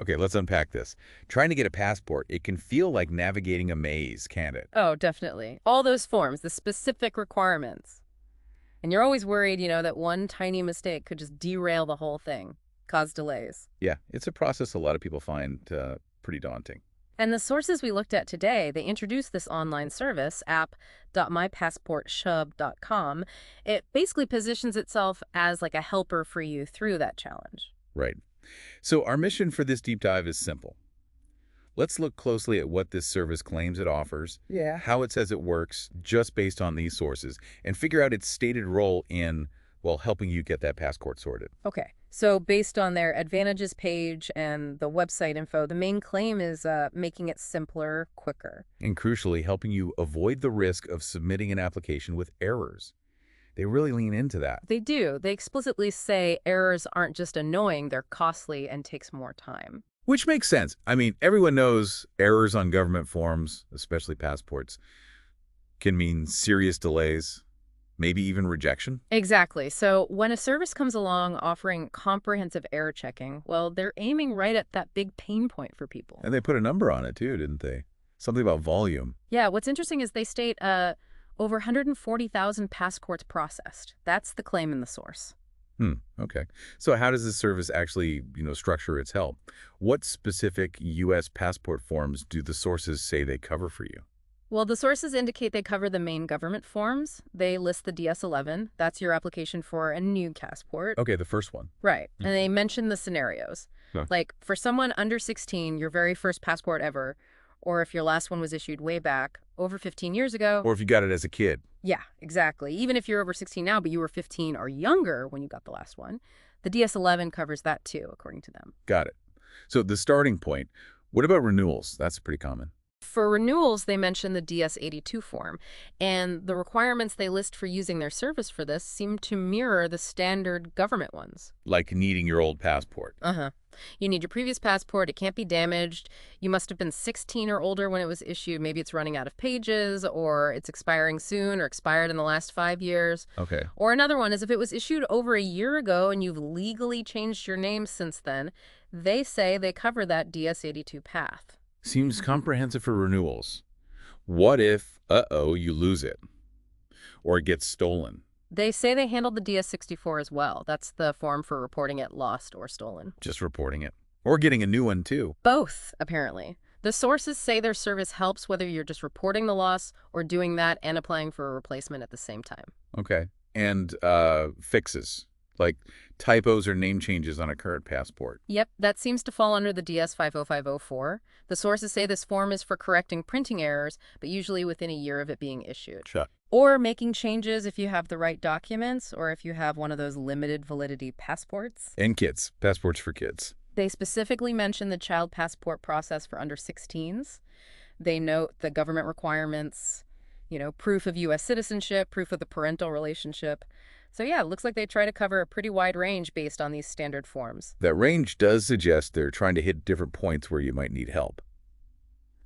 Okay, let's unpack this. Trying to get a passport, it can feel like navigating a maze, can't it? Oh, definitely. All those forms, the specific requirements. And you're always worried, that one tiny mistake could just derail the whole thing, cause delays. Yeah, it's a process a lot of people find pretty daunting. And the sources we looked at today, they introduced this online service, app.mypassporthub.com. It basically positions itself as like a helper for you through that challenge. Right. So our mission for this deep dive is simple. Let's look closely at what this service claims it offers, Yeah. how it says it works just based on these sources, and figure out its stated role in, well, helping you get that passport sorted. Okay. So based on their advantages page and the website info, the main claim is making it simpler, quicker. And crucially, helping you avoid the risk of submitting an application with errors. They really lean into that. They do. They explicitly say errors aren't just annoying, they're costly and takes more time. Which makes sense. I mean, everyone knows errors on government forms, especially passports, can mean serious delays, maybe even rejection. Exactly. So when a service comes along offering comprehensive error checking, well, they're aiming right at that big pain point for people. And they put a number on it too, didn't they? Something about volume. Yeah, what's interesting is they state over 140,000 passports processed. That's the claim in the source. Okay. So how does this service actually, structure its help? What specific U.S. passport forms do the sources say they cover for you? Well, the sources indicate they cover the main government forms. They list the DS-11. That's your application for a new passport. Okay, the first one. Right. And they mention the scenarios. Huh. Like for someone under 16, your very first passport ever, or if your last one was issued way back, over 15 years ago. Or if you got it as a kid. Yeah, exactly. Even if you're over 16 now, but you were 15 or younger when you got the last one, the DS-11 covers that too, according to them. Got it. So the starting point, what about renewals? That's pretty common. For renewals, they mention the DS-82 form, and the requirements they list for using their service for this seem to mirror the standard government ones. Like needing your old passport. Uh-huh. You need your previous passport. It can't be damaged. You must have been 16 or older when it was issued. Maybe it's running out of pages, or it's expiring soon, or expired in the last 5 years. Okay. Or another one is if it was issued over a year ago and you've legally changed your name since then, they say they cover that DS-82 path. Seems comprehensive for renewals. What if, you lose it? Or it gets stolen? They say they handled the DS-64 as well. That's the form for reporting it lost or stolen. Just reporting it. Or getting a new one, too. Both, apparently. The sources say their service helps whether you're just reporting the loss or doing that and applying for a replacement at the same time. Okay. And fixes, like typos or name changes on a current passport. Yep, that seems to fall under the DS-50504. The sources say this form is for correcting printing errors, but usually within a year of it being issued. Sure. Or making changes if you have the right documents or if you have one of those limited validity passports. And kids. Passports for kids. They specifically mention the child passport process for under 16s. They note the government requirements, proof of U.S. citizenship, proof of the parental relationship. So yeah, it looks like they try to cover a pretty wide range based on these standard forms. That range does suggest they're trying to hit different points where you might need help.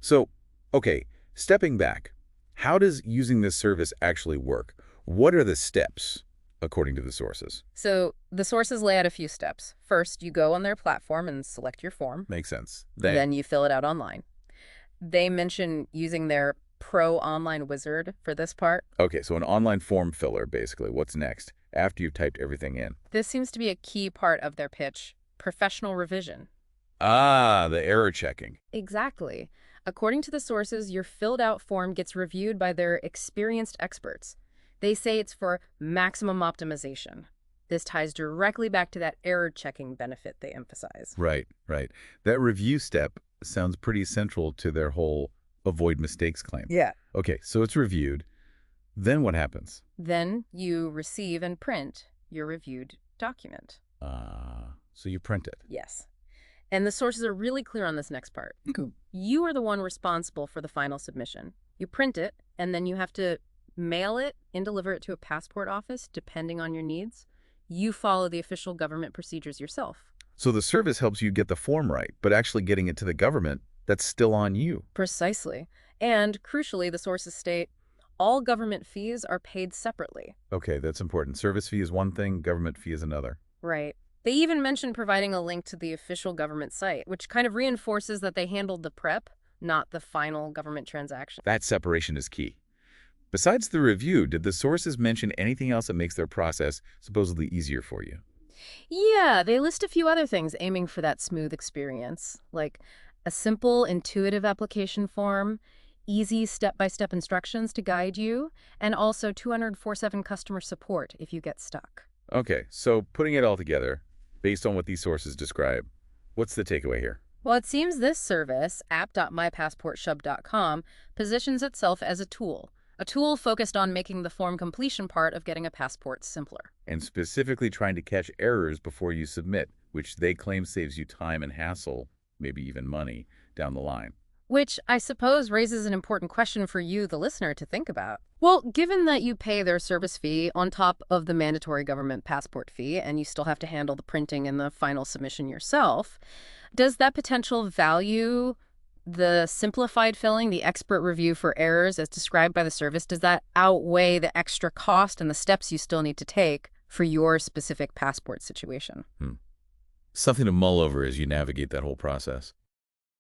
So, okay, stepping back, how does using this service actually work? What are the steps, according to the sources? So the sources lay out a few steps. First, you go on their platform and select your form. Makes sense. Then you fill it out online. They mention using their Pro Online Wizard for this part. Okay, so an online form filler, basically. What's next, after you've typed everything in? This seems to be a key part of their pitch, professional revision. Ah, the error checking. Exactly. According to the sources, your filled out form gets reviewed by their experienced experts. They say it's for maximum optimization. This ties directly back to that error checking benefit they emphasize. Right. That review step sounds pretty central to their whole avoid mistakes claim. Yeah. Okay, so it's reviewed. Then what happens? Then you receive and print your reviewed document. So you print it. Yes. And the sources are really clear on this next part. Cool. You are the one responsible for the final submission. You print it, and then you have to mail it and deliver it to a passport office, depending on your needs. You follow the official government procedures yourself. So the service helps you get the form right, but actually getting it to the government, that's still on you. Precisely. And crucially, the sources state, all government fees are paid separately. Okay, that's important. Service fee is one thing, government fee is another. Right. They even mentioned providing a link to the official government site, which kind of reinforces that they handled the prep, not the final government transaction. That separation is key. Besides the review, did the sources mention anything else that makes their process supposedly easier for you? Yeah, they list a few other things aiming for that smooth experience, like a simple, intuitive application form, easy step-by-step instructions to guide you, and also 24/7 customer support if you get stuck. Okay, so putting it all together, based on what these sources describe, what's the takeaway here? Well, it seems this service, app.mypassportshub.com, positions itself as a tool focused on making the form completion part of getting a passport simpler. And specifically trying to catch errors before you submit, which they claim saves you time and hassle, maybe even money, down the line. Which I suppose raises an important question for you, the listener, to think about. Well, given that you pay their service fee on top of the mandatory government passport fee, and you still have to handle the printing and the final submission yourself, does that potential value the simplified filling, the expert review for errors as described by the service, does that outweigh the extra cost and the steps you still need to take for your specific passport situation? Something to mull over as you navigate that whole process.